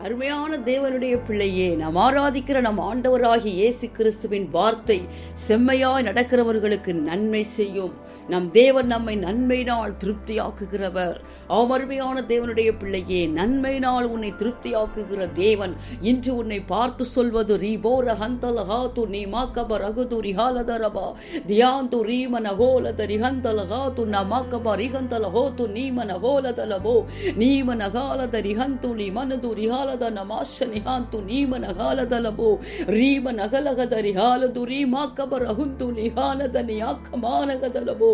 அருமையான தேவனுடைய பிள்ளையே, நாம் ஆராதிக்கிற நம் ஆண்டவராகிய இயேசு கிறிஸ்துவின் வார்த்தை செம்மையாய் நடக்கிறவர்களுக்கு நன்மை செய்யும். நம் தேவன் நம்மை நன்மையினால் திருப்தியாக்குகிறவர். அருமையான தேவனுடைய பிள்ளையே, நன்மையினால் உன்னை திருப்தியாக்குகிற தேவன் இன்று உன்னை பார்த்து சொல்வது ரீபோர ஹந்தலஹாத்து நீ மாக்கப ரகுது ரிஹாலதரபா தியாந்து ரீமனகோலத ரிஹந்தலஹாத்து நமாக்கப ரிஹந்தலஹோத்து நீமனகோலதலபோ நீமனகாலத ரிஹந்து நீ மனது ரிஹால ನಮಾಶ ನಿಹಾಂತು ನೀಮನ ಹಾಲದಲಬೋ ರೀಮ ನಗಲಗದ ರಿಹಾಲದು ರೀಮಾಕಬರ ಹುಂತು ನಿಹಾಲದ ನಿಯಾಕಮಾನಗದಲಬೋ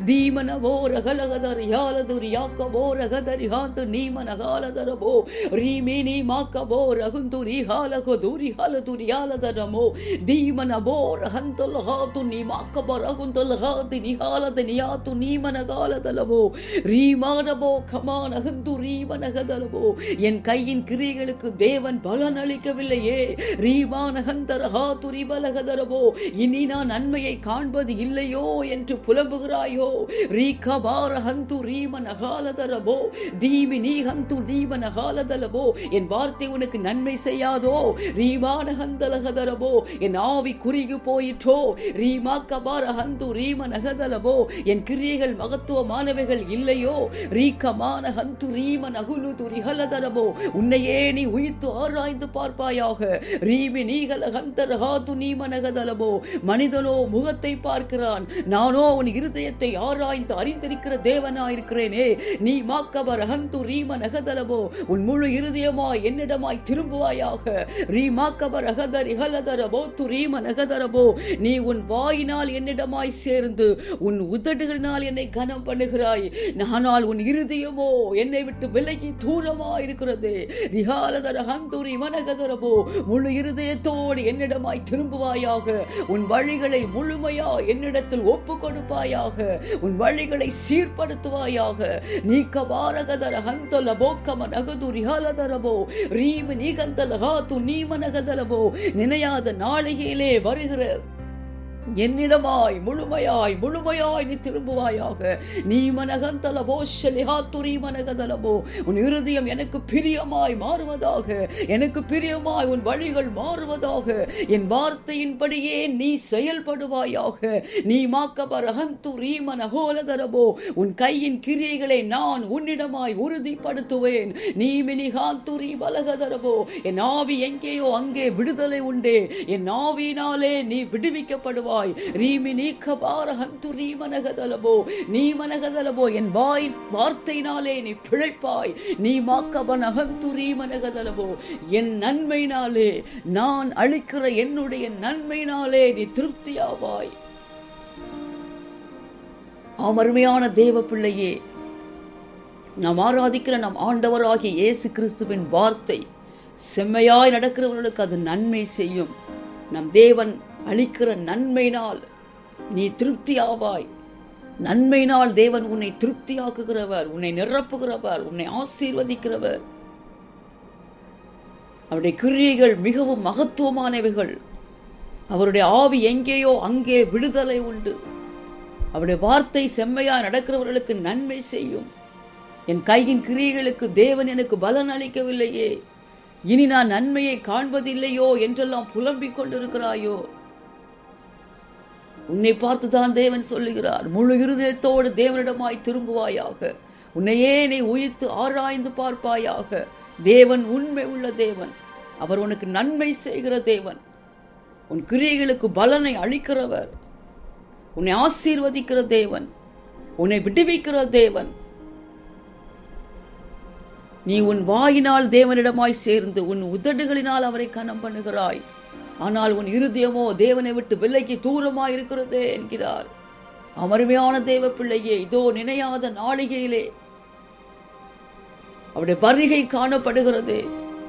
ದೀಮನವೋ ರಗಲಗದ ರಿಹಾಲದು ರಿಯಾಕಬೋ ರಗದ ರಿಹಾಂತು ನೀಮನ ಹಾಲದರಬೋ ರೀಮಿ ನೀಮಾಕಬೋ ರಹುಂತು ರಿಹಾಲಗದು ರಿಹಾಲದು ರಿಯಾಲದ ನಮೋ ದೀಮನವೋ ರಹಂತಲಹಾತು ನೀಮಾಕಬರ ಹುಂತಲಹಾತಿ ನಿಹಾಲದ ನಿಯಾತು ನೀಮನ ಗಾಲದಲಬೋ ರೀಮಾನಬೋ ಕಮಾನ ಹಂತು ರೀಮನಗದಲಬೋ என் கையின் கிரிகளுக்கு தேவன் பலன் அளிக்கவில்லையே. இனி நான் நன்மையை காண்பது இல்லையோ என்று புலம்புகிறாயோ? என் வார்த்தை உனக்கு நன்மை செய்யாதோ? என் ஆவி குறுகி போயிற்றோ? என் கிரியைகள் மகத்துவமானவைகள் இல்லையோ? உன்னையே நீ உயிர்த்து ஆராய்ந்து பார்ப்பாயாக. மனிதனோ முகத்தை பார்க்கிறான், நானோ உன் இருதயத்தை ஆராய்ந்து அறிந்திருக்கிற தேவனாயிருக்கிறேனே. நீ மாக்கபர் ஹந்து ரீம நகதலபோ, உன் முழு இருதயமாய் என்னிடமாய் திரும்புவாயாக. ரீமாக்கபர் அகதர் இகலதரபோ து ரீம நகதரபோ, நீ உன் வாயினால் என்னிடமாய் சேர்ந்து உன் உதடுகளினால் என்னை கனம் பண்ணுகிறாய். ஆனால் உன் இருதயமோ என்னை விட்டு விலகி தூரமாயிருக்கிறது. முழு இருதயத்தோடு என்னிடமாய் திரும்புவாயாக. உன் வழிகளை முழுமையா என்னிடத்தில் ஒப்பு கொடுப்பாயாக. உன் வழிகளை சீர்படுத்துவாயாக. நினையாத நாளிகையிலே வருகிற என்னிடமாய் முழுமையாய் நீ திரும்புவாயாக. நீ மனகந்தலபோ ஷலிஹாத்துரி மனகதலபோ, உன் இருதயம் எனக்கு பிரியமாய் மாறுவதாக. எனக்கு பிரியமாய் உன் வழிகள் மாறுவதாக. என் வார்த்தையின்படியே நீ செயல்படுவாயாக. நீ மாக்கபரஹந்துரி மனகோலதரபோ, உன் கையின் கிரியைகளை நான் உன்னிடமாய் உறுதிப்படுத்துவேன். நீ மினிகாந்துரி பலகதரபோ, என் ஆவி எங்கேயோ அங்கே விடுதலை உண்டே. என் ஆவியினாலே நீ விடுவிக்கப்படுவாய். என் வார்த்தையினாலே நீ பிழைப்பாய். நீ மாக்கபனஹந்துரீமனகதலபோ, என் நன்மையினாலே, நான் அளிக்கிற என்னுடைய நன்மையினாலே நீ திருப்தியாவாய். அருமையான தேவ பிள்ளையே, நாம் ஆராதிக்கிற நம் ஆண்டவராகிய இயேசு கிறிஸ்துவின் வார்த்தை செம்மையாய் நடக்கிறவர்களுக்கு அது நன்மை செய்யும். நம் தேவன் அளிக்கிற நன்மையினால் நீ திருப்தியாவாய். நன்மையினால் தேவன் உன்னை திருப்தியாக்குகிறவர், உன்னை நிரப்புகிறவர், உன்னை ஆசீர்வதிக்கிறவர். அவருடைய கிரியைகள் மிகவும் மகத்துவமானவைகள். அவருடைய ஆவி எங்கேயோ அங்கே விடுதலை உண்டு. அவருடைய வார்த்தை செம்மையாய் நடக்கிறவர்களுக்கு நன்மை செய்யும். என் கையின் கிரியைகளுக்கு தேவன் எனக்கு பலன் அளிக்கவில்லையே, இனி நான் நன்மையை காண்பதில்லையோ என்றெல்லாம் புலம்பிக் கொண்டிருக்கிறாயோ? உன்னை பார்த்துதான் தேவன் சொல்லுகிறார், முழு இருதயத்தோடு தேவனிடமாய் திரும்புவாயாக. உன்னையே நீ உயிர்த்து ஆராய்ந்து பார்ப்பாயாக. தேவன் உண்மை உள்ள தேவன். அவர் உனக்கு நன்மை செய்கிற தேவன். உன் கிரியைகளுக்கு பலனை அளிக்கிறவர். உன்னை ஆசீர்வதிக்கிற தேவன். உன்னை விடுவிக்கிற தேவன். நீ உன் வாயினால் தேவனிடமாய் சேர்ந்து உன் உதடுகளினால் அவரை கனம் பண்ணுகிறாய். ஆனால் உன் இருதயமோ தேவனை விட்டு விலகி தூரமாய் இருக்கிறதே என்கிறார். அருமையான தேவ பிள்ளையே, இதோ நினையாத நாளிகையிலே அவருடைய வருகை காணப்படுகிறது.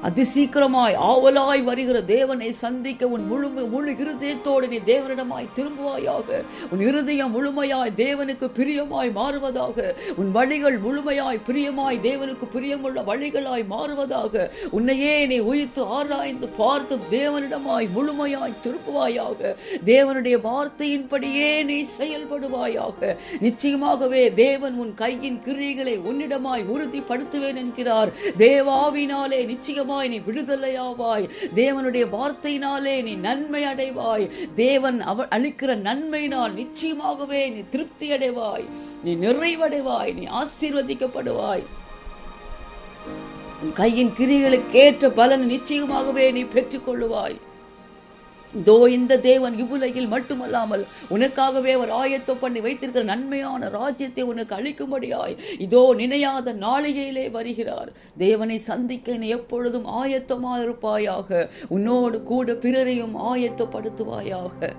அதிசீக்கிரமாய் ஆவலாய் வருகிற தேவனை சந்திக்க உன் முழு இருதயத்தோடு நீ தேவனிடமாய் திரும்புவாயாக. உன் இருதயம் முழுமையாய் தேவனுக்கு பிரியமாய் மாறுவதாக. உன் வழிகள் முழுமையாய் பிரியமாய் தேவனுக்கு பிரியமுள்ள வழிகளாய் மாறுவதாக. உன்னையே நீ உயிர்த்து ஆராய்ந்து பார்த்து தேவனிடமாய் முழுமையாய் திரும்புவாயாக. தேவனுடைய வார்த்தையின்படியே நீ செயல்படுவாயாக. நிச்சயமாகவே தேவன் உன் கையின் கிரியைகளை உன்னிடமாய் உறுதிப்படுத்துவேன் என்கிறார். தேவாவினாலே நிச்சயமாக மூலமாய் நீ விடுதலையாவாய். தேவனுடைய வார்த்தையினாலே நீ நன்மை அடைவாய். தேவன் அளிக்கிற நன்மையினால் நிச்சயமாகவே நீ திருப்தி அடைவாய், நீ நிறைவடைவாய், நீ ஆசீர்வதிக்கப்படுவாய். உன் கையின் கிரியைகளுக்கு ஏற்ற பலன் நிச்சயமாகவே நீ பெற்றுக்கொள்ளுவாய். இதோ இந்த தேவன் இவ்வுலகில் மட்டுமல்லாமல் உனக்காகவே அவர் ஆயத்தம் பண்ணி வைத்திருக்கிற நன்மையான ராஜ்யத்தை உனக்கு அளிக்கும்படியாய் இதோ நினையாத நாளிகையிலே வருகிறார். தேவனை சந்திக்க நீ எப்பொழுதும் ஆயத்தமாயிருப்பாயாக. உன்னோடு கூட பிறரையும் ஆயத்தப்படுத்துவாயாக.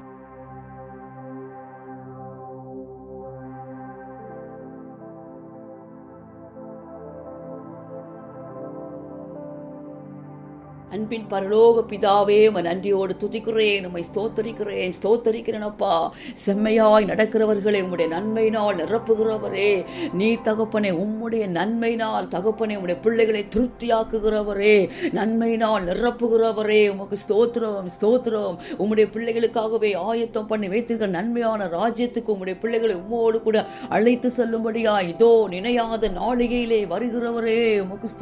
அன்பின் பரலோக பிதாவே, நன்றியோடு துதிக்கிறேன், உம்மை ஸ்தோத்தரிக்கிறேன் அப்பா. செம்மையாய் நடக்கிறவர்களை உம்முடைய நன்மையினால் நிரப்புகிறவரே, நீ தகப்பனே உம்முடைய நன்மையினால் தகப்பனே உம்முடைய பிள்ளைகளை திருப்தியாக்குகிறவரே, நன்மையினால் நிரப்புகிறவரே, உமக்கு ஸ்தோத்திரம். உம்முடைய பிள்ளைகளுக்காகவே ஆயத்தம் பண்ணி வைத்திருக்கிற நன்மையான ராஜ்யத்துக்கு உம்முடைய பிள்ளைகளை உம்மோடு கூட அழைத்து செல்லும்படியா இதோ நினையாத நாளிகையிலே வருகிறவரே, உமக்கு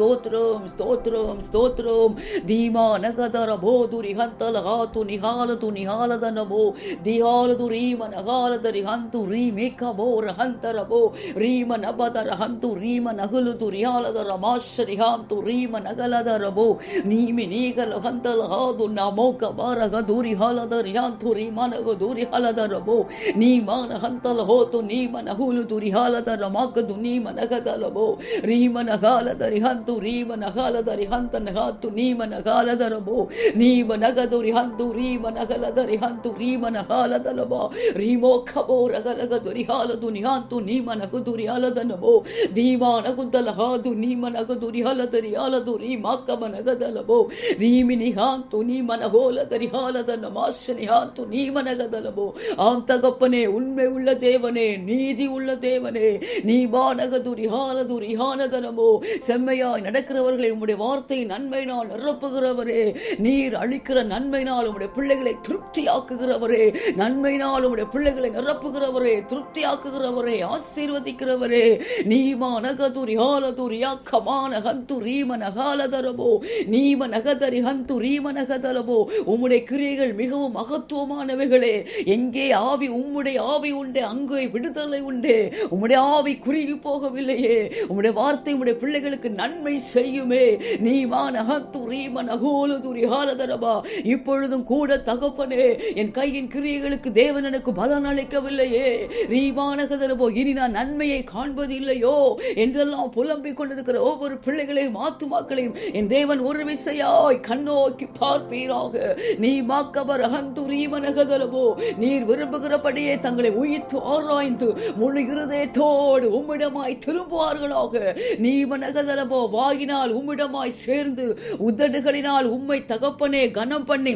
ஸ்தோத்திரம். தீமா நகதர போதுரி ஹந்தல ஹாத்து நிஹாலது நிஹாலதனபோ திஹாலது ரீம நகாலதரி ஹந்து ரீமேக போர ஹந்தரபோ ரீம நபதர ஹந்து ரீம நகுலுது ரியாலதர மாஷரி ஹந்து ரீம நகலதரபோ நீமி நீகல ஹந்தல ஹாது நமோக பாரக தூரி ஹாலதரி ஹந்து ரீம நகு தூரி ஹாலதரபோ நீமான ஹந்தல ஹோத்து நீம நகுலுது ரியாலதர மாகது நீம நகதலபோ ரீம நகாலதரி ஹந்து ரீம நகாலதரி ஹந்த நகாத்து நீம நகாலதரபோ நீம நகதுரி ஹந்து ரீம நகலதரி ஹந்து ரீம நகாலதலபா ரீமோ கபோ ரகலகதுரி ஹாலது நிஹாந்து நீம நகுதுரி ஹாலதனபோ தீமா நகுந்தல ஹாது நீம நகதுரி ஹாலதரி ஹாலது ரீமாக்கம நகதலபோ ரீமி நிஹாந்து நீம நகோலதரி ஹாலதன மாஷ நிஹாந்து நீம நகதலபோ. ஆம் தகப்பனே, உண்மை உள்ள தேவனே, நீதி உள்ள தேவனே, நீமா நகதுரி ஹாலதுரி ஹானதனபோ செம்மையாய் நடக்கிறவர்களை உம்முடைய வார்த்தை நன்மையினால் நிரப்புகிறவரே, நீர் அளிக்கிற நன்மையினால் உம்முடைய பிள்ளைகளை திருப்தியாக்குகிறவரே, நன்மையினால் உம்முடைய பிள்ளைகளை நிரப்புகிறவரே, திருப்தியாக்குகிறவரே, ஆசீர்வதிக்கிறவரே, நீமா நகதுரி ஹாலதுரி யாக்கமான ஹந்து ரீம நகாலதரபோ நீம நகதரி ஹந்து ரீம நகதலபோ. உம்முடைய கிரியைகள் மிகவும் மகத்துவமானவைகளே. எங்கே ஆவி உம்முடைய ஆவி உண்டே அங்கே விடுதலை உண்டே. உம்முடைய ஆவி குறுகி போகவில்லையே. உம்முடைய வார்த்தை உம்முடைய பிள்ளைகளுக்கு நன்மை செய்யுமே. நீமான ஹந்து ரீம நகோலதுரி ஹாலதரபா இப்பொழுதும் கூட தகப்பனே, என் கையின் கிரியைகளுக்கு தேவன் எனக்கு பலன் அளிக்கவில்லையே. ரீமானகதரபோ இனி நான் நன்மையை காண்பது இல்லையோ என்றெல்லாம் புலம்பிக் கொண்டிருக்கிற ஒவ்வொரு பிள்ளைகளையும் ஆத்துமாக்களையும் என் தேவன் ஒரு விசையாய் கண்ணோக்கி பார்ப்பீராக. நீ மாக்கபர் அகந்து ரீமனகதரபோ நீர் விரும்புகிறபடியே தங்களை உயிர்த்து ஆராய்ந்து முழு இருதயத்தோடு உம்மிடமாய் திரும்புவார்களாக. நீமனகதரபோ வாயினால் உம்மிடமாய் சேர்ந்து உதடுகளினால் உம்மை தகப்பனே கனம் பண்ணி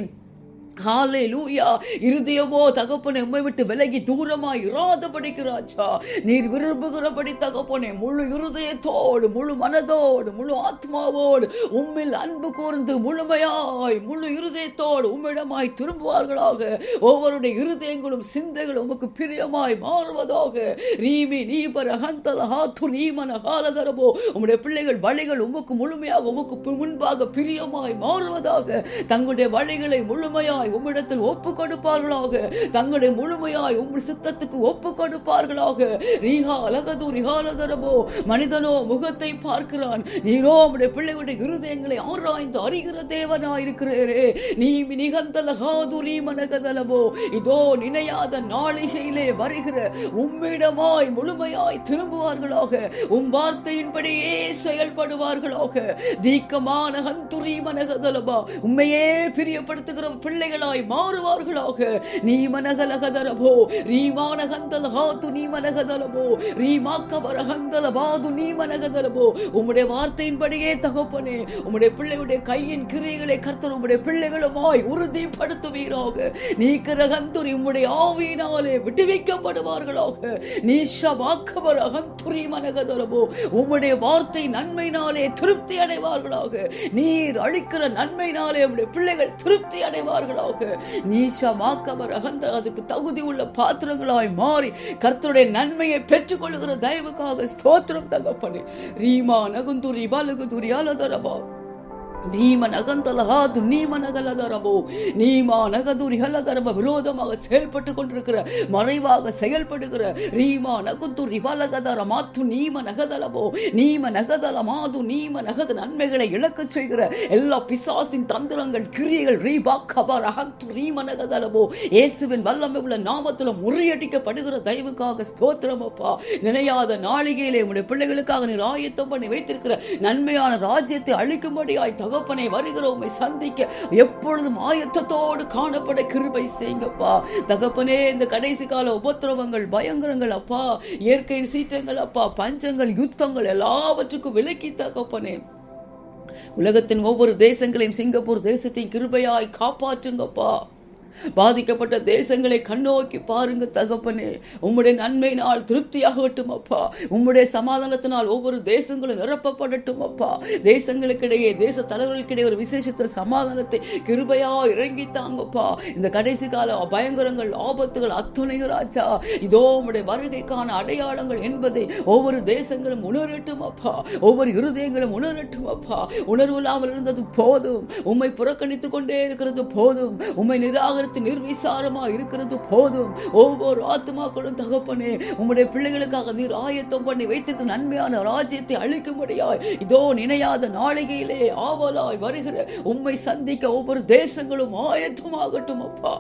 ஹalleluya இருதயமோ தகப்பனே உம்மை விட்டு விலகி தூரமாய் இராதபடிக்கு ராஜா நீர் விரும்புகிறபடி தகப்பனே முழு இருதயத்தோடு முழு மனதோடு முழு ஆத்மாவோடு உம்மில் அன்பு கூர்ந்து முழுமையாய் முழு இருதயத்தோடு உம்மிடமாய் திரும்புவார்களாக. ஒவ்வொருடைய இருதயங்களும் சிந்தைகளும் உமக்கு பிரியமாய் மாறுவதாக. ரீமி நீபர ஹந்தல ஹாத்து நீமன ஹாலதரபோ உம்முடைய பிள்ளைகள் வழிகள் உமக்கு முழுமையாக உமக்கு முன்பாக பிரியமாய் மாறுவதாக. தங்களுடைய வழிகளை முழுமையாய் உம்மிடத்தில் ஒப்பு கொடுப்பார்களாக. தங்களை முழுமையாய் உம் சித்தத்துக்கு ஒப்பு கொடுப்பார்களாக. ரீஹா அலகது ரிஹாலதரபோ மனிதனோ முகத்தை பார்க்கிறான், நீரோ உம்முடைய பிள்ளைகளுடைய இருதயங்களை ஆராய்ந்து அறிகிற தேவனாய் இருக்கிறீரே. நீ நிகந்தலகாது ரீமனகதலபோ இதோ நினையாத நாளிகையிலே வருகிற உம்மிடமாய் முழுமையாய் திரும்புவார்களாக. உம் வார்த்தையின்படியே செயல்படுவார்களாக. தீக்கமான ஹந்துரி மனகதலபா உம்மையே பிரியப்படுத்துகிற பிள்ளைகளாய் மாறுவார்களாக. நீ மனகலகதரபோ ரீமானகந்தல ஹாத்து நீ மனகதலபோ ரீமாக்கபர ஹந்தல பாது நீ மனகதலபோ உம்முடைய வார்த்தையின்படியே தகப்பனே உம்முடைய பிள்ளையுடைய கையின் கிரியைகளை கர்த்தர் உம்முடைய பிள்ளைகளுமாய் உறுதிப்படுத்துவீராக. நீக்கிற ஹந்துரி உம்முடைய ஆவியினாலே விடுவிக்கப்படுவார்களாக. நீஷமாக்கபர ஹந்துரி மனகதலபோ உம்முடைய வார்த்தை நன்மையினாலே திருப்தி அடைவார்களாக. நீர் அளிக்கிற நன்மையினாலே உம்முடைய பிள்ளைகள் திருப்தி அடைவார்களாக. நீஷமாக்கபர ஹந்த அதுக்கு தகுதி உள்ள பாத்திரங்களாய் மாறி கர்த்தருடைய நன்மையை பெற்றுக் கொள்ளுகிற தயவுக்காக ஸ்தோத்திரம் தகப்பனே. ரீமா நகுந்துரி பலகுதுரி அலதரபா நீம நகந்தலகாது நீம நகலதரபோ நீமா நகதுரி ஹலதரப விரோதமாக செயல்பட்டு கொண்டிருக்கிற மறைவாக செயல்படுகிற ரீமா நகுந்து ரிவலகதர மாத்து நீம நகதலபோ நீம நகதல மாது நீம நகத நன்மைகளை இழக்க செய்கிற எல்லா பிசாசின் தந்திரங்கள் கிரியைகள் ரீபா கபர் அகந்து ரீம நகதலபோ இயேசுவின் வல்லமை உள்ள நாமத்தில் முறியடிக்கப்படுகிற தயவுக்காக ஸ்தோத்திரம் அப்பா. நினையாத நாளிகையிலே உடைய பிள்ளைகளுக்காக நீர் ஆயத்தம் பண்ணி வைத்திருக்கிற நன்மையான ராஜ்யத்தை அழிக்கும்படியாய் தகப்பனை வருகிற உம்மை சந்திக்க எப்பொழுதும் ஆயத்தத்தோடு காணப்பட கிருபை செய்யுங்கப்பா. தகப்பனே, இந்த கடைசி கால உபத்திரவங்கள் பயங்கரங்கள் அப்பா, இயற்கையின் சீற்றங்கள் அப்பா, பஞ்சங்கள் யுத்தங்கள் எல்லாவற்றுக்கும் விலக்கி தகப்பனே உலகத்தின் ஒவ்வொரு தேசங்களையும் சிங்கப்பூர் தேசத்தையும் கிருபையாய் காப்பாற்றுங்கப்பா. பாதிக்கப்பட்ட தேசங்களை கண்ணோக்கி பாருங்க தகப்பனே. உம்முடைய நன்மையினால் திருப்தியாகட்டும் அப்பா. உம்முடைய சமாதானத்தினால் ஒவ்வொரு தேசங்களும் நிரப்பப்படட்டும் அப்பா. தேசங்களுக்கிடையே தேச தலைவர்களுக்கிடையே ஒரு விசேஷத்த சமாதானத்தை கிருபையா இறங்கி தாங்கப்பா. இந்த கடைசி கால பயங்கரங்கள் ஆபத்துகள் அத்துணை ராஜா, இதோ உம்முடைய வருகைக்கான அடையாளங்கள் என்பதை ஒவ்வொரு தேசங்களும் உணரட்டும் அப்பா. ஒவ்வொரு இருதயங்களும் உணரட்டும் அப்பா. உணர்வு இல்லாமல் இருந்தது போதும், உம்மை புறக்கணித்துக் கொண்டே இருக்கிறது போதும், உம்மை நிராகரி நிர்விசாரமா இருக்கிறது போதும். ஒவ்வொரு ஆத்துமாக்களும் தகப்பனே உம்முடைய பிள்ளைகளுக்காக நீர் ஆயத்தம் பண்ணி வைத்திருக்க நன்மையான ராஜ்யத்தை அளிக்கும்படியாய் இதோ நினையாத நாளிகையிலே ஆவலாய் வருகிற உம்மை சந்திக்க ஒவ்வொரு தேசங்களும் ஆயத்தமாகட்டும் அப்பா.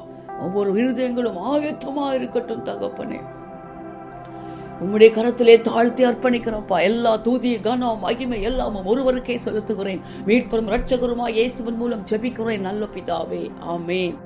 ஒவ்வொரு இருதயங்களும் ஆயத்தமா இருக்கட்டும் தகப்பனே. உம்முடைய கரத்திலே தாழ்த்தி அர்ப்பணிக்கிறப்பா. எல்லா தூதி கனம் மகிமை எல்லாமும் ஒருவருக்கே செலுத்துகிறேன். மீட்பரும் இரட்சகருமாய் இயேசுவின் மூலம் ஜெபிக்கிறேன் நல்ல பிதாவே, ஆமென்.